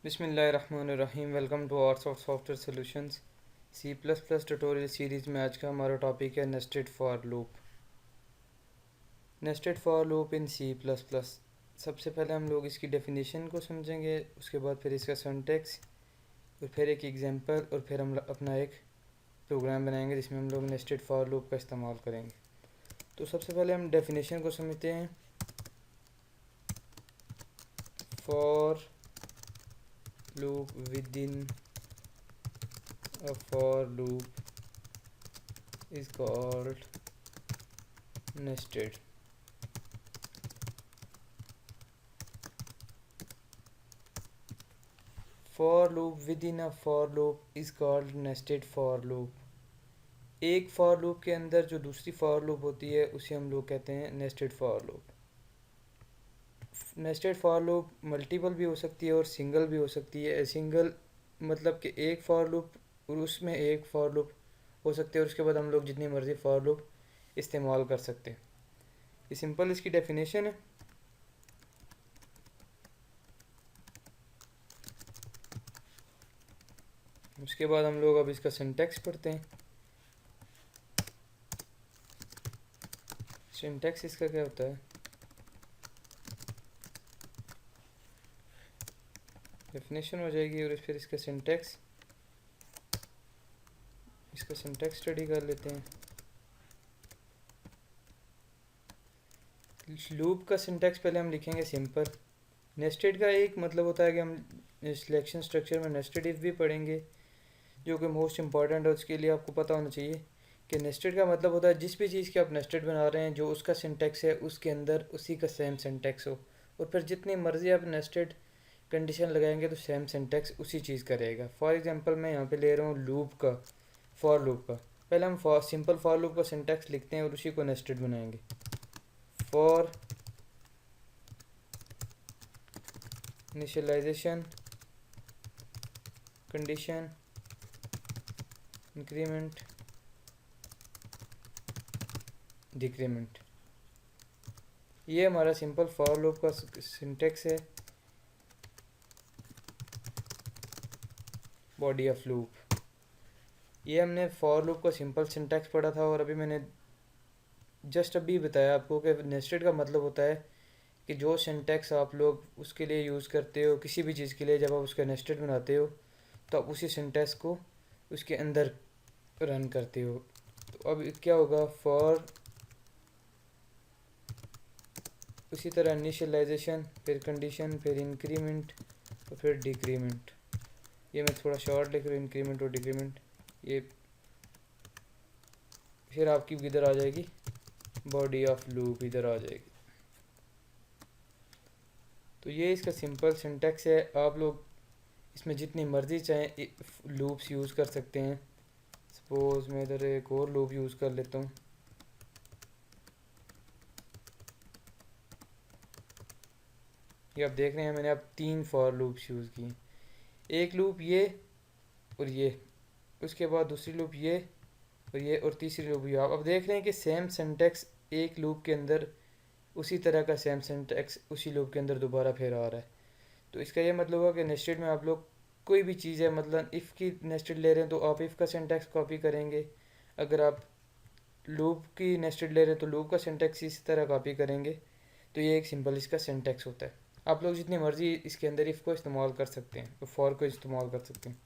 बिस्मिल्लाहिर्रहमानिर्रहीम। Welcome to hours of software solutions. C plus plus tutorial series में आज का हमारा टॉपिक है nested for loop. Nested for loop in C plus plus. सबसे पहले हम लोग इसकी डेफिनेशन को समझेंगे, उसके बाद फिर इसका सिंटैक्स, और फिर एक एग्जांपल, और फिर हम अपना एक प्रोग्राम बनाएंगे जिसमें हम लोग नेस्टेड फॉर लूप का इस्तेमाल करेंगे। तो सबसे पहले हम डेफिनेशन को समझते हैं। For loop with in a for loop is called nested. For loop within a for loop is called nested for loop. एक for loop के अंदर जो दूसरी for loop होती है उसे हम लोग कहते हैं nested for loop. nested for loop multiple भी हो सकती है और सिंगल भी हो सकती है। सिंगल मतलब कि एक for loop और उसमें एक for loop हो सकते हैं, और उसके बाद हम लोग जितनी मर्ज़ी for loop इस्तेमाल कर सकते हैं। ये सिंपल इसकी डेफिनेशन है। उसके बाद हम लोग अब इसका सिंटैक्स पढ़ते हैं। सिंटैक्स इसका क्या होता है? डेफिनेशन हो जाएगी और फिर इसका सिंटैक्स स्टडी कर लेते हैं। लूप का सिंटैक्स पहले हम लिखेंगे सिंपल। नेस्टेड का एक मतलब होता है कि हम सिलेक्शन स्ट्रक्चर में नेस्टेड इफ भी पढ़ेंगे, जो कि मोस्ट इंपॉर्टेंट है। उसके लिए आपको पता होना चाहिए कि नेस्टेड का मतलब होता है जिस भी चीज़ के आप नेस्टेड बना रहे हैं, जो उसका सिंटैक्स है उसके अंदर उसी का सेम सिंटैक्स हो, और फिर जितनी मर्ज़ी आप नेस्टेड कंडीशन लगाएंगे तो सेम सिंटैक्स उसी चीज़ का रहेगा। फॉर एग्जांपल मैं यहाँ पे ले रहा हूँ लूप का, फॉर लूप का। पहले हम सिंपल फॉर लूप का सिंटैक्स लिखते हैं और उसी को नेस्टेड बनाएंगे। For initialization condition increment decrement, ये हमारा सिंपल फॉर लूप का सिंटैक्स है। बॉडी ऑफ लूप, ये हमने फॉर लूप का सिंपल सिंटैक्स पढ़ा था, और अभी मैंने जस्ट अभी बताया आपको कि नेस्टेड का मतलब होता है कि जो सिंटैक्स आप लोग उसके लिए यूज़ करते हो किसी भी चीज़ के लिए, जब आप उसका नेस्टेड बनाते हो तो आप उसी सिंटैक्स को उसके अंदर रन करते हो। तो अब क्या होगा? फॉर उसी तरह इनिशियलाइजेशन, फिर कंडीशन, फिर इंक्रीमेंट और फिर डिक्रीमेंट। ये मैं थोड़ा शॉर्ट लिख रहा हूँ, इंक्रीमेंट और डिक्रीमेंट। ये फिर आपकी इधर आ जाएगी बॉडी ऑफ लूप, इधर आ जाएगी। तो ये इसका सिंपल सिंटैक्स है। आप लोग इसमें जितनी मर्ज़ी चाहें लूप्स यूज़ कर सकते हैं। सपोज़ मैं इधर एक और लूप यूज़ कर लेता हूँ। ये आप देख रहे हैं मैंने अब 3 फॉर लूप्स यूज़ किए। एक लूप ये और ये, उसके बाद दूसरी लूप ये और ये, और तीसरी लूप ये। आप अब देख रहे हैं कि सेम सिंटैक्स एक लूप के अंदर उसी तरह का सेम सिंटैक्स उसी लूप के अंदर दोबारा फिर आ रहा है। तो इसका ये मतलब हुआ कि नेस्टेड में आप लोग कोई भी चीज़ है, मतलब इफ़ की नेस्टेड ले रहे हैं तो आप इफ़ का सिंटैक्स कॉपी करेंगे। अगर आप लूप की नेस्टेड ले रहे हैं तो लूप का सिंटैक्स इसी तरह कॉपी करेंगे। तो ये एक सिंपल इसका सिंटैक्स होता है। आप लोग जितनी मर्ज़ी इसके अंदर इफ़ को इस्तेमाल कर सकते हैं, तो फॉर को इस्तेमाल कर सकते हैं।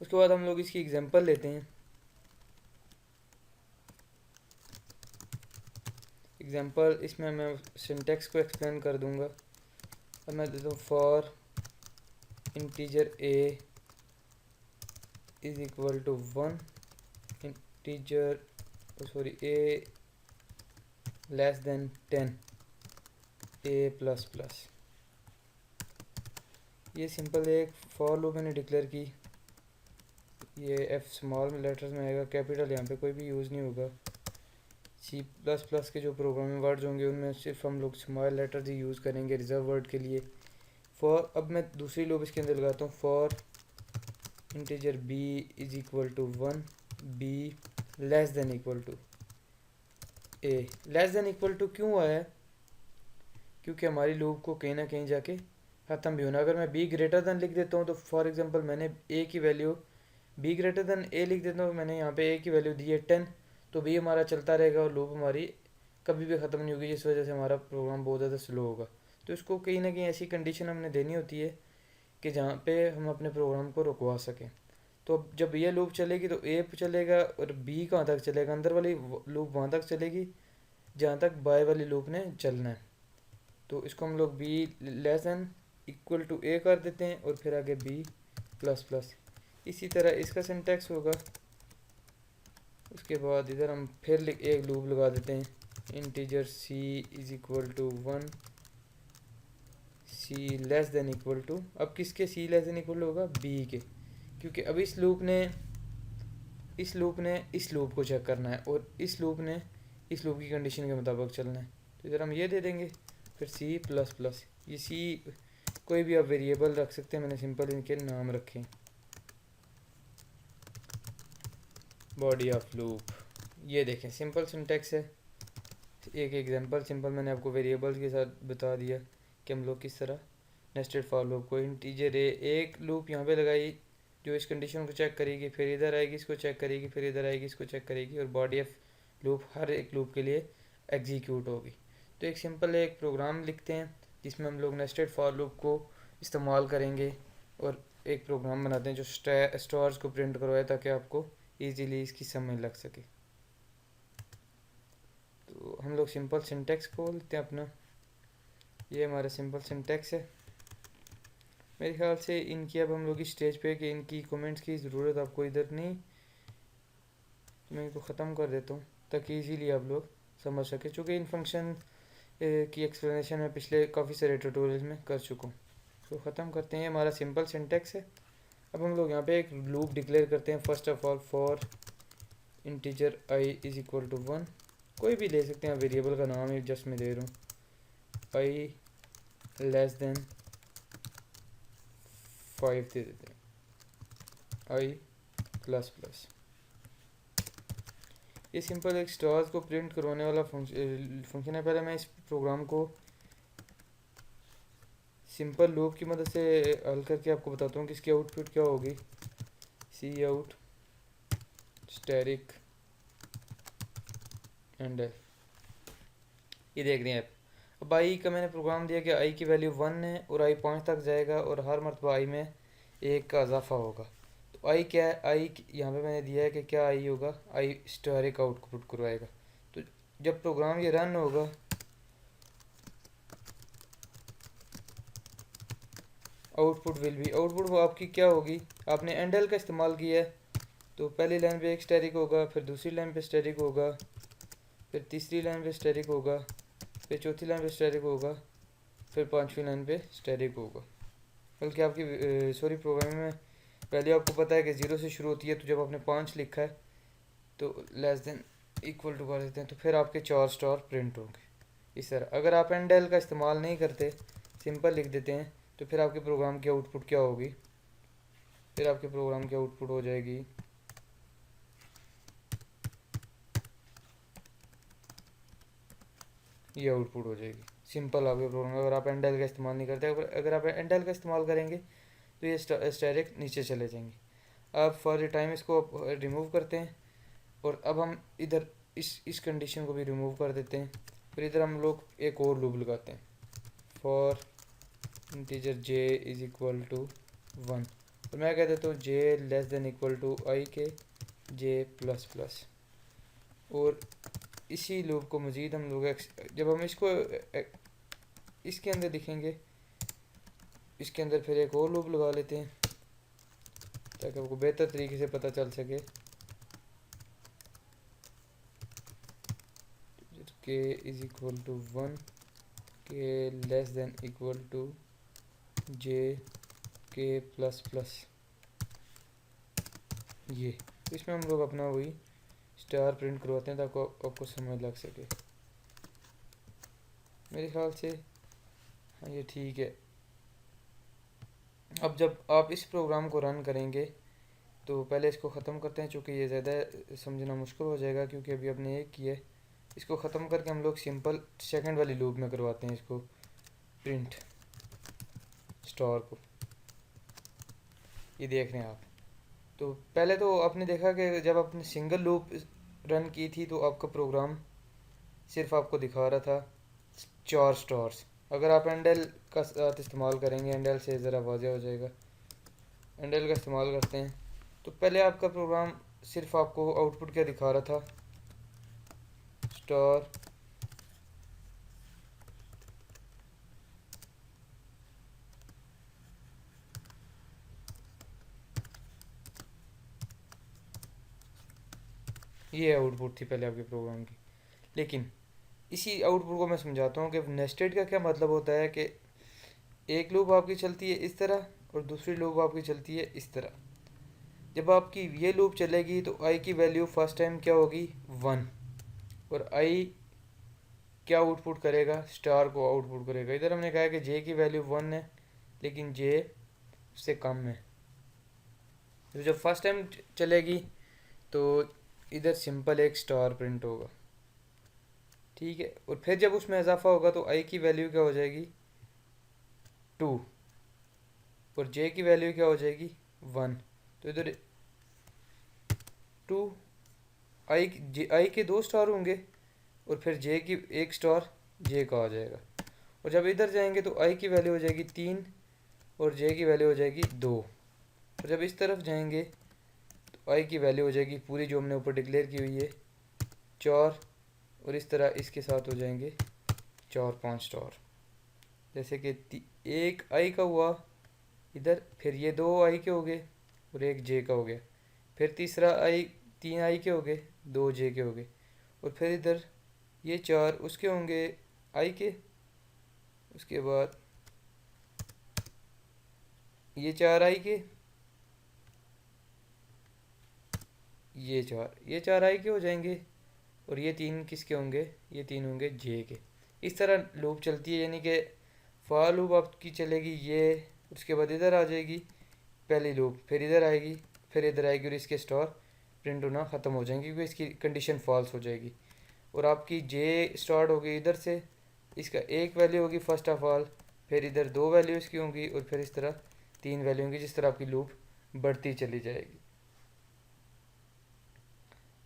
उसके बाद हम लोग इसकी एग्जांपल लेते हैं। एग्जांपल इसमें मैं सिंटैक्स को एक्सप्लेन कर दूंगा। अब मैं देता हूँ for integer A is equal to 1, integer sorry A less than 10, A plus plus. ये सिंपल एक फॉर लूप मैंने डिक्लेयर की। ये एफ स्मॉल लेटर्स में आएगा, कैपिटल यहाँ पे कोई भी यूज़ नहीं होगा। सी प्लस प्लस के जो प्रोग्रामिंग वर्ड्स होंगे उनमें सिर्फ हम लोग स्मॉल लेटर्स ही यूज़ करेंगे रिजर्व वर्ड के लिए। फॉर अब मैं दूसरी लूप इसके अंदर लगाता हूँ। For integer B is equal to 1, B less than equal to A. Less than equal to क्यों आया है? क्योंकि हमारी लूप को कहीं ना कहीं जाके ख़त्म भी होना। अगर मैं बी ग्रेटर दैन लिख देता हूँ तो फॉर एग्जांपल मैंने ए की वैल्यू बी ग्रेटर दैन ए लिख देता हूँ, मैंने यहाँ पे ए की वैल्यू दी है 10, तो बी हमारा चलता रहेगा और लूप हमारी कभी भी ख़त्म नहीं होगी, जिस वजह से हमारा प्रोग्राम बहुत ज़्यादा स्लो होगा। तो इसको कहीं ना कहीं ऐसी कंडीशन हमने देनी होती है कि जहाँ पे हम अपने प्रोग्राम को रुकवा सकें। तो अब जब ये लूप चलेगी तो ए चलेगा और बी कहाँ तक चलेगा, अंदर वाली लूप वहाँ तक चलेगी जहाँ तक बाय वाली लूप ने चलना है। तो इसको हम लोग B less than equal to A कर देते हैं और फिर आगे बी प्लस प्लस। इसी तरह इसका सिंटैक्स होगा। उसके बाद इधर हम फिर एक लूप लगा देते हैं, integer C is equal to 1, C less than equal to, अब किसके सी लेस देन इक्वल होगा, बी के, क्योंकि अब इस लूप ने इस लूप को चेक करना है और इस लूप ने इस लूप की कंडीशन के मुताबिक चलना है। तो इधर हम ये दे देंगे, फिर सी प्लस प्लस, ये सी कोई भी आप वेरिएबल रख सकते हैं, मैंने सिंपल इनके नाम रखे, बॉडी ऑफ लूप। ये देखें सिंपल सिंटैक्स है। एक एग्जांपल सिंपल मैंने आपको वेरिएबल्स के साथ बता दिया कि हम लोग किस तरह नेस्टेड फॉर लूप को, इंटीजर एक लूप यहाँ पे लगाई जो इस कंडीशन को चेक करेगी, फिर इधर आएगी इसको चेक करेगी, फिर इधर आएगी इसको चेक करेगी, और बॉडी ऑफ लूप हर एक लूप के लिए एग्जीक्यूट होगी। तो एक सिंपल एक प्रोग्राम लिखते हैं जिसमें हम लोग नेस्टेड फॉर लूप को इस्तेमाल करेंगे और एक प्रोग्राम बनाते हैं जो स्टार्स को प्रिंट करवाए ताकि आपको ईजीली इसकी समझ लग सके। तो हम लोग सिंपल सिंटैक्स खोलते हैं अपना, ये हमारा सिंपल सिंटैक्स है। मेरे ख्याल से इनकी अब हम लोग इस स्टेज पे कि इनकी कमेंट्स की ज़रूरत आपको इधर नहीं, तो मैं इनको ख़त्म कर देता हूँ ताकि इजीली आप लोग समझ सके, चूँकि इन फंक्शन की एक्सप्लेनेशन मैं पिछले काफ़ी सारे ट्यूटोरियल्स में कर चुका हूँ। तो ख़त्म करते हैं, हमारा सिंपल सिंटैक्स है। अब हम लोग यहाँ पे एक लूप डिक्लेयर करते हैं, first of all for integer I is equal to 1, कोई भी ले सकते हैं, वेरिएबल का नाम ही जस्ट मैं दे रहा हूँ, आई लेस देन 5 दे देते हैं, आई प्लस प्लस। ये सिंपल एक स्टार्स को प्रिंट करवाने वाला फंक्शन है। पहले मैं इस प्रोग्राम को सिंपल लूप की मदद से हल करके आपको बताता हूँ कि इसकी आउटपुट क्या होगी, सी आउट स्टैटिक एंड ये देख रहे हैं आप। अब आई का मैंने प्रोग्राम दिया कि आई की वैल्यू 1 है और आई 5 तक जाएगा और हर मरतबा आई में 1 का इजाफा होगा। तो आई क्या है, आई यहाँ पे मैंने दिया है कि क्या आई होगा, आई स्टैटिक आउटपुट करवाएगा। तो जब प्रोग्राम ये रन होगा आउटपुट विल बी, आउटपुट वो आपकी क्या होगी, आपने एंडल का इस्तेमाल किया है तो पहली लाइन पे एक स्टैटिक होगा, फिर दूसरी लाइन पे स्टैटिक होगा, फिर तीसरी लाइन पे स्टैटिक होगा, फिर चौथी लाइन पे स्टैटिक होगा, फिर पांचवी लाइन पे स्टैटिक होगा। बल्कि आपकी सॉरी प्रोग्रामिंग में पहले आपको पता है कि 0 से शुरू होती है, तो जब आपने 5 लिखा है तो लेस देन इक्वल टू कर देते हैं, तो फिर आपके 4 स्टार प्रिंट होंगे इस तरह। अगर आप एंडल का इस्तेमाल नहीं करते, सिंपल लिख देते हैं, तो फिर आपके प्रोग्राम की आउटपुट क्या होगी, फिर आपके प्रोग्राम की आउटपुट हो जाएगी ये आउटपुट हो जाएगी सिंपल आपके प्रोग्राम। अगर आप एंडल का इस्तेमाल नहीं करते, अगर आप एंडल का इस्तेमाल करेंगे तो ये स्टैटिक नीचे चले जाएंगे। अब फॉर द टाइम इसको रिमूव करते हैं और अब हम इधर इस कंडीशन को भी रिमूव कर देते हैं। फिर इधर हम लोग एक और लूप लगाते हैं, for integer J is equal to 1, और मैं कह देता हूँ J less than equal to I के जे प्लस प्लस। और इसी लूप को मज़ीद हम लोग जब हम इसको इसके अंदर दिखेंगे, इसके अंदर फिर एक और लूप लगा लेते हैं ताकि आपको बेहतर तरीके से पता चल सके। के इज़ इक्वल टू 1, के लेस देन इक्वल टू जे के प्लस प्लस, ये इसमें हम लोग अपना वही स्टार प्रिंट करवाते हैं ताकि आपको समझ लग सके। मेरे ख्याल से हाँ ये ठीक है। अब जब आप इस प्रोग्राम को रन करेंगे तो पहले इसको ख़त्म करते हैं, चूँकि ये ज़्यादा समझना मुश्किल हो जाएगा क्योंकि अभी आपने एक किया है। इसको ख़त्म करके हम लोग सिंपल सेकंड वाली लूप में करवाते हैं इसको प्रिंट, स्टार को। ये देख रहे हैं आप। तो पहले तो आपने देखा कि जब आपने सिंगल लूप रन की थी तो आपका प्रोग्राम सिर्फ आपको दिखा रहा था 4 स्टार्स। अगर आप एंडल का साथ इस्तेमाल करेंगे, एंडल से ज़रा वाज़ेह हो जाएगा, एंडल का इस्तेमाल करते हैं तो पहले आपका प्रोग्राम सिर्फ आपको आउटपुट क्या दिखा रहा था, स्टार ये आउटपुट थी पहले आपके प्रोग्राम की। लेकिन इसी आउटपुट को मैं समझाता हूँ कि नेस्टेड का क्या मतलब होता है कि एक लूप आपकी चलती है इस तरह और दूसरी लूप आपकी चलती है इस तरह। जब आपकी ये लूप चलेगी तो आई की वैल्यू फर्स्ट टाइम क्या होगी, 1, और आई क्या आउटपुट करेगा, स्टार को आउटपुट करेगा। इधर हमने कहा है कि जे की वैल्यू 1 है लेकिन जे उससे कम है, तो जब फर्स्ट टाइम चलेगी तो इधर सिंपल एक स्टार प्रिंट होगा, ठीक है। और फिर जब उसमें इजाफा होगा तो आई की वैल्यू क्या हो जाएगी, 2, और जे की वैल्यू क्या हो जाएगी, 1। तो इधर 2, आई के 2 स्टार होंगे और फिर जे की 1 स्टार जे का आ जाएगा। और जब इधर जाएंगे तो आई की वैल्यू हो जाएगी 3 और जे की वैल्यू हो जाएगी 2। और जब इस तरफ जाएंगे तो आई की वैल्यू हो जाएगी पूरी जो हमने ऊपर डिक्लेयर की हुई है 4, और इस तरह इसके साथ हो जाएंगे 4 5 स्टार। जैसे कि एक आई का हुआ इधर, फिर ये 2 आई के हो गए और एक जे का हो गया, फिर तीसरा आई 3 आई के हो गए, 2 जे के हो गए, और फिर इधर ये 4 उसके होंगे आई के, उसके बाद ये 4 आई के, ये 4 आई के हो जाएंगे, और ये 3 किसके होंगे, ये 3 होंगे जे के। इस तरह लूप चलती है, यानी कि फॉर लूप आपकी चलेगी ये, उसके बाद इधर आ जाएगी पहली लूप, फिर इधर आएगी, फिर इधर आएगी, और इसके स्टार प्रिंट होना ख़त्म हो जाएंगे क्योंकि इसकी कंडीशन फॉल्स हो जाएगी। और आपकी जे स्टार्ट होगी इधर से, इसका एक वैल्यू होगी फर्स्ट ऑफ ऑल, फिर इधर 2 वैल्यू इसकी होंगी, और फिर इस तरह 3 वैल्यू होंगी, जिस तरह आपकी लूप बढ़ती चली जाएगी।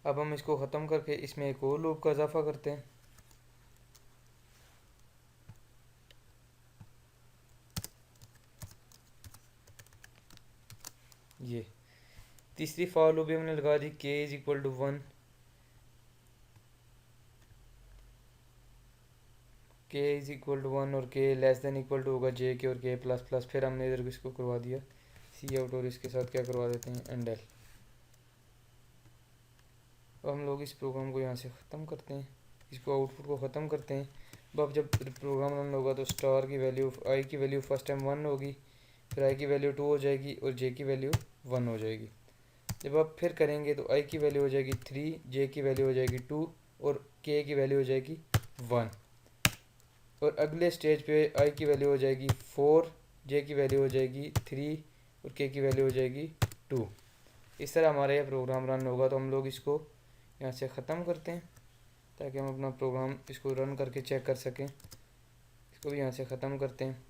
अब हम इसको ख़त्म करके इसमें एक और लूप का इजाफा करते हैं। ये तीसरी फॉर लूप भी हमने लगा दी, के इज इक्वल टू 1, के इज इक्वल टू 1 और के लेस देन इक्वल टू होगा जे के और के प्लस प्लस। फिर हमने इधर इसको करवा दिया सी आउट, और इसके साथ क्या करवा देते हैं, एंडल। अब हम लोग इस प्रोग्राम को यहाँ से ख़त्म करते हैं, इसको आउटपुट को ख़त्म करते हैं। अब जब प्रोग्राम रन होगा तो स्टार की वैल्यू, आई की वैल्यू फर्स्ट टाइम 1 होगी, फिर आई की वैल्यू 2 हो जाएगी और जे की वैल्यू 1 हो जाएगी। जब आप फिर करेंगे तो आई की वैल्यू हो जाएगी 3, जे की वैल्यू हो जाएगी 2 और के की वैल्यू हो जाएगी 1। और अगले स्टेज पे आई की वैल्यू हो जाएगी 4, जे की वैल्यू हो जाएगी 3 और के की वैल्यू हो जाएगी 2। इस तरह हमारा यह प्रोग्राम रन होगा। तो हम लोग इसको यहाँ से ख़त्म करते हैं ताकि हम अपना प्रोग्राम इसको रन करके चेक कर सकें। इसको भी यहाँ से ख़त्म करते हैं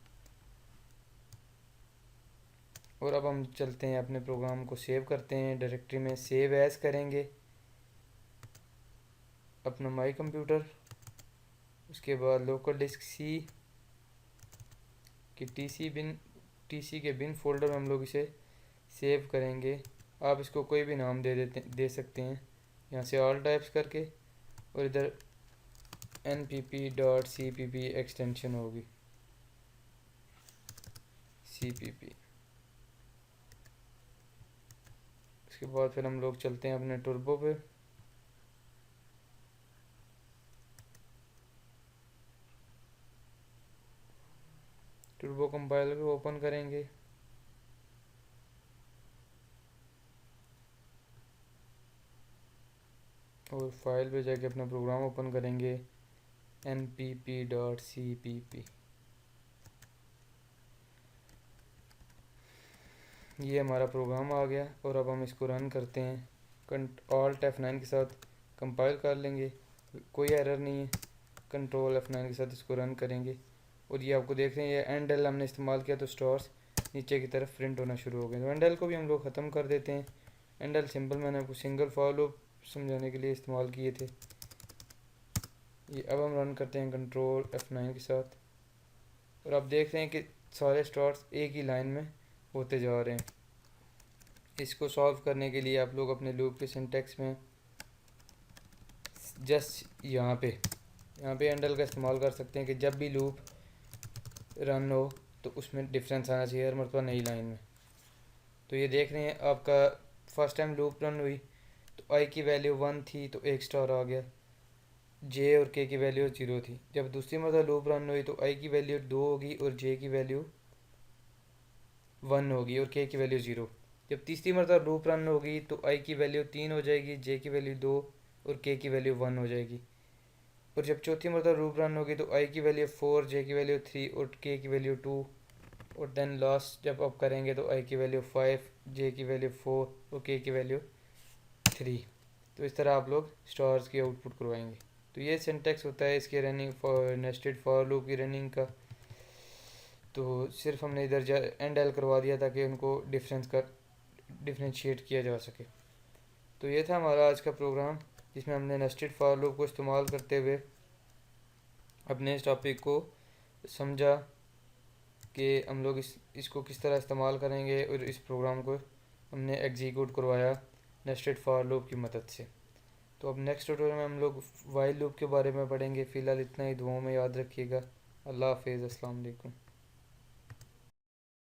और अब हम चलते हैं अपने प्रोग्राम को सेव करते हैं। डायरेक्टरी में सेव एज़ करेंगे अपना माई कंप्यूटर, उसके बाद लोकल डिस्क सी कि टीसी के बिन फोल्डर में हम लोग इसे सेव करेंगे। आप इसको कोई भी नाम दे सकते हैं यहाँ से ऑल टाइप्स करके, और इधर npp.cpp एक्सटेंशन होगी cpp। उसके बाद फिर हम लोग चलते हैं अपने टर्बो पे। टर्बो कंपाइलर को ओपन करेंगे, और फाइल पे जाके अपना प्रोग्राम ओपन करेंगे npp.cpp। ये हमारा प्रोग्राम आ गया और अब हम इसको रन करते हैं। Alt F9 के साथ कंपाइल कर लेंगे, कोई एरर नहीं है। Ctrl F9 के साथ इसको रन करेंगे और ये आपको देख रहे हैं ये एंड एल हमने इस्तेमाल किया तो स्टार्स नीचे की तरफ प्रिंट होना शुरू हो गए। तो एंड एल को भी हम लोग ख़त्म कर देते हैं। एंड एल सिंपल मैंने आपको सिंगल फॉर लूप समझाने के लिए इस्तेमाल किए थे। ये अब हम रन करते हैं कंट्रोल F9 के साथ और आप देख रहे हैं कि सारे स्टार्स एक ही लाइन में होते जा रहे हैं। इसको सॉल्व करने के लिए आप लोग अपने लूप के सिंटेक्स में जस्ट यहाँ पे एंडल का इस्तेमाल कर सकते हैं कि जब भी लूप रन हो तो उसमें डिफरेंस आना चाहिए हर मरतबा नई लाइन में। तो ये देख रहे हैं आपका फर्स्ट टाइम लूप रन हुई तो आई की वैल्यू 1 थी तो एक स्टार आ गया, जे और के की वैल्यू 0 थी। जब दूसरी मरतबा लूप रन हुई तो आई की वैल्यू 2 होगी और जे की वैल्यू 1 होगी और के की वैल्यू 0। जब तीसरी मरतबा लूप रन होगी तो आई की वैल्यू 3 हो जाएगी, जे की वैल्यू 2 और के की वैल्यू 1 हो जाएगी। और जब चौथी मरतबा लूप रन होगी तो आई की वैल्यू 4, जे की वैल्यू 3 और के की वैल्यू 2। और देन लास्ट जब आप करेंगे तो आई की वैल्यू 5, जे की वैल्यू 4 और के की वैल्यू 3। तो इस तरह आप लोग स्टार्स की आउटपुट करवाएंगे। तो ये सिंटेक्स होता है इसके running for nested for loop की रनिंग का। तो सिर्फ हमने इधर एंड एल करवा दिया ताकि उनको डिफ्रेंशिएट किया जा सके। तो ये था हमारा आज का प्रोग्राम जिसमें हमने नेस्टेड फॉर लूप को इस्तेमाल करते हुए अपने इस टॉपिक को समझा कि हम लोग इसको किस तरह इस्तेमाल करेंगे और इस प्रोग्राम को हमने एग्जीक्यूट करवाया नेस्टेड फॉर लूप की मदद से। तो अब नेक्स्ट ट्यूटोरियल में हम लोग वाइल लूप के बारे में पढ़ेंगे। फ़िलहाल इतना ही, दुआओं में याद रखिएगा। अल्लाह हाफिज़, अस्सलाम वालेकुम।